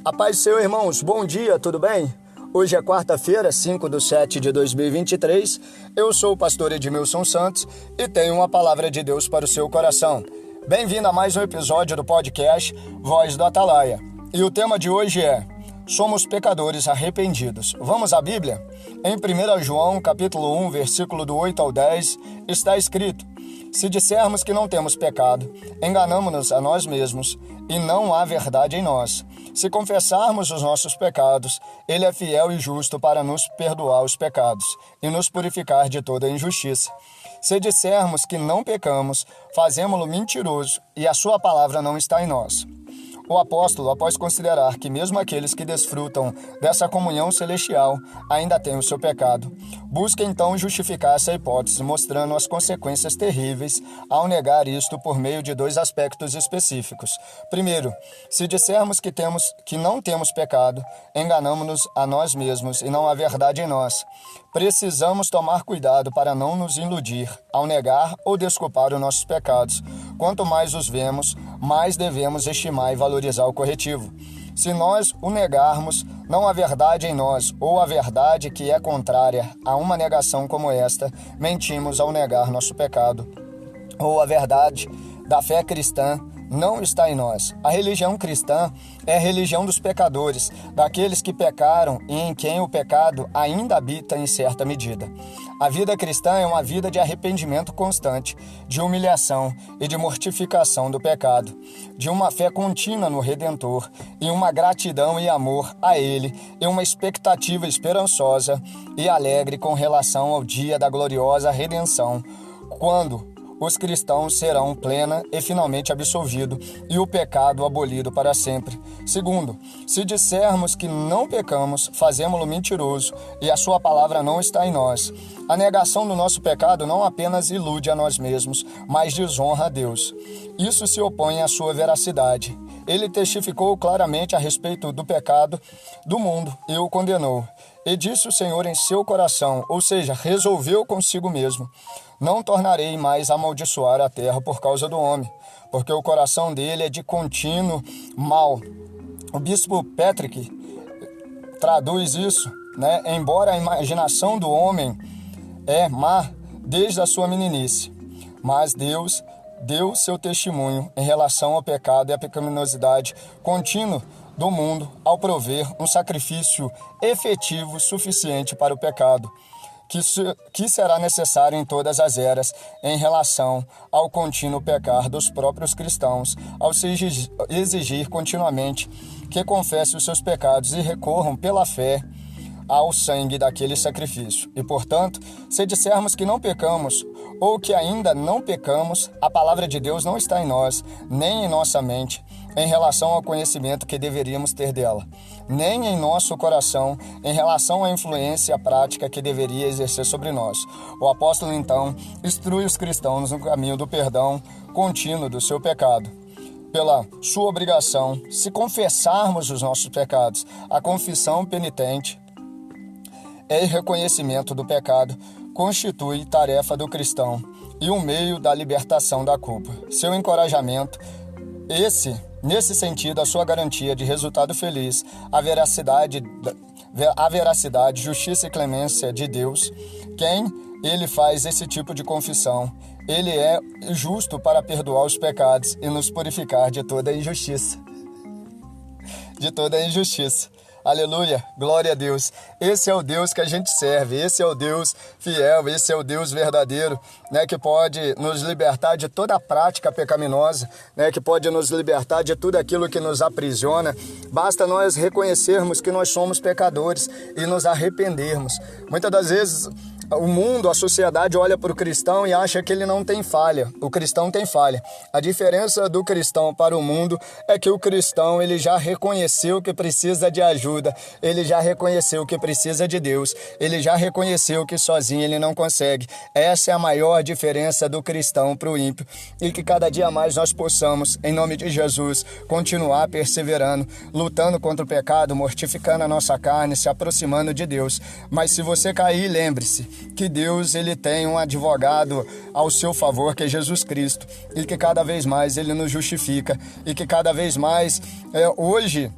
A paz do Senhor, irmãos. Bom dia, tudo bem? Hoje é quarta-feira, 5/7/2023. Eu sou o pastor Edmilson Santos e tenho uma palavra de Deus para o seu coração. Bem-vindo a mais um episódio do podcast Voz do Atalaia. E o tema de hoje é: somos pecadores arrependidos. Vamos à Bíblia? Em 1 João, capítulo 1, versículo do 8 ao 10, está escrito: se dissermos que não temos pecado, enganamo-nos a nós mesmos e não há verdade em nós. Se confessarmos os nossos pecados, Ele é fiel e justo para nos perdoar os pecados e nos purificar de toda injustiça. Se dissermos que não pecamos, fazemo-lo mentiroso e a sua palavra não está em nós. O apóstolo, após considerar que mesmo aqueles que desfrutam dessa comunhão celestial ainda têm o seu pecado, busca então justificar essa hipótese, mostrando as consequências terríveis ao negar isto por meio de dois aspectos específicos. Primeiro, se dissermos que não temos pecado, enganamo-nos a nós mesmos e não há verdade em nós. Precisamos tomar cuidado para não nos iludir ao negar ou desculpar os nossos pecados. Quanto mais os vemos, mais devemos estimar e valorizar o corretivo. Se nós o negarmos, não há verdade em nós, ou a verdade que é contrária a uma negação como esta, mentimos ao negar nosso pecado. Ou a verdade da fé cristã não está em nós. A religião cristã é a religião dos pecadores, daqueles que pecaram e em quem o pecado ainda habita em certa medida. A vida cristã é uma vida de arrependimento constante, de humilhação e de mortificação do pecado, de uma fé contínua no Redentor e uma gratidão e amor a Ele e uma expectativa esperançosa e alegre com relação ao dia da gloriosa redenção, quando os cristãos serão plena e finalmente absolvidos e o pecado abolido para sempre. Segundo, se dissermos que não pecamos, fazemo-lo mentiroso e a sua palavra não está em nós. A negação do nosso pecado não apenas ilude a nós mesmos, mas desonra a Deus. Isso se opõe à sua veracidade. Ele testificou claramente a respeito do pecado do mundo e o condenou. E disse o Senhor em seu coração, ou seja, resolveu consigo mesmo: não tornarei mais a amaldiçoar a terra por causa do homem, porque o coração dele é de contínuo mal. O bispo Patrick traduz isso, embora a imaginação do homem é má desde a sua meninice, mas Deus deu seu testemunho em relação ao pecado e à pecaminosidade contínua do mundo ao prover um sacrifício efetivo suficiente para o pecado, que será necessário em todas as eras em relação ao contínuo pecar dos próprios cristãos, ao se exigir continuamente que confessem os seus pecados e recorram pela fé ao sangue daquele sacrifício. E, portanto, se dissermos que não pecamos ou que ainda não pecamos, a palavra de Deus não está em nós, nem em nossa mente, em relação ao conhecimento que deveríamos ter dela, nem em nosso coração, em relação à influência prática que deveria exercer sobre nós. O apóstolo, então, instrui os cristãos no caminho do perdão contínuo do seu pecado. Pela sua obrigação, se confessarmos os nossos pecados, a confissão penitente e reconhecimento do pecado constitui tarefa do cristão e um meio da libertação da culpa. Seu encorajamento, nesse sentido, a sua garantia de resultado feliz, a veracidade, justiça e clemência de Deus, quem ele faz esse tipo de confissão, ele é justo para perdoar os pecados e nos purificar de toda injustiça. Aleluia, glória a Deus. Esse é o Deus que a gente serve, esse é o Deus fiel, esse é o Deus verdadeiro, que pode nos libertar de toda a prática pecaminosa, que pode nos libertar de tudo aquilo que nos aprisiona. Basta nós reconhecermos que nós somos pecadores e nos arrependermos. Muitas das vezes o mundo, a sociedade olha para o cristão e acha que ele não tem falha. O cristão tem falha. A diferença do cristão para o mundo é que o cristão ele já reconheceu que precisa de ajuda, ele já reconheceu que precisa de Deus, ele já reconheceu que sozinho ele não consegue. Essa é a maior diferença do cristão para o ímpio, e que cada dia mais nós possamos, em nome de Jesus, continuar perseverando, lutando contra o pecado, mortificando a nossa carne, se aproximando de Deus. Mas se você cair, lembre-se que Deus ele tem um advogado ao seu favor, que é Jesus Cristo, e que cada vez mais ele nos justifica, e que cada vez mais hoje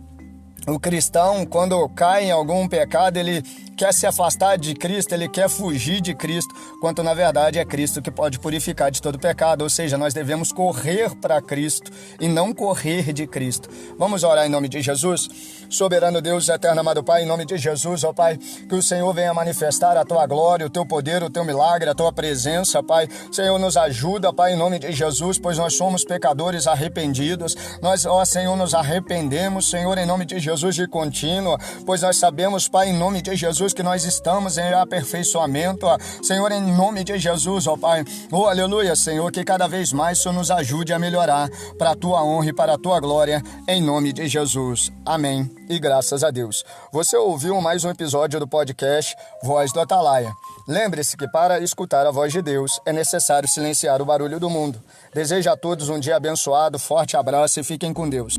O cristão, quando cai em algum pecado, ele quer se afastar de Cristo, ele quer fugir de Cristo, quando na verdade é Cristo que pode purificar de todo pecado. Ou seja, nós devemos correr para Cristo e não correr de Cristo. Vamos orar em nome de Jesus? Soberano Deus, eterno amado Pai, em nome de Jesus, ó Pai, que o Senhor venha manifestar a Tua glória, o Teu poder, o Teu milagre, a Tua presença, Pai. Senhor, nos ajuda, Pai, em nome de Jesus, pois nós somos pecadores arrependidos. Nós, ó Senhor, nos arrependemos, Senhor, em nome de Jesus de contínuo, pois nós sabemos, Pai, em nome de Jesus, que nós estamos em aperfeiçoamento, ó. Senhor, em nome de Jesus, ó Pai, oh aleluia, Senhor, que cada vez mais o Senhor nos ajude a melhorar para a Tua honra e para a Tua glória, em nome de Jesus. Amém. E graças a Deus. Você ouviu mais um episódio do podcast Voz do Atalaia. Lembre-se que para escutar a voz de Deus é necessário silenciar o barulho do mundo. Desejo a todos um dia abençoado, forte abraço e fiquem com Deus.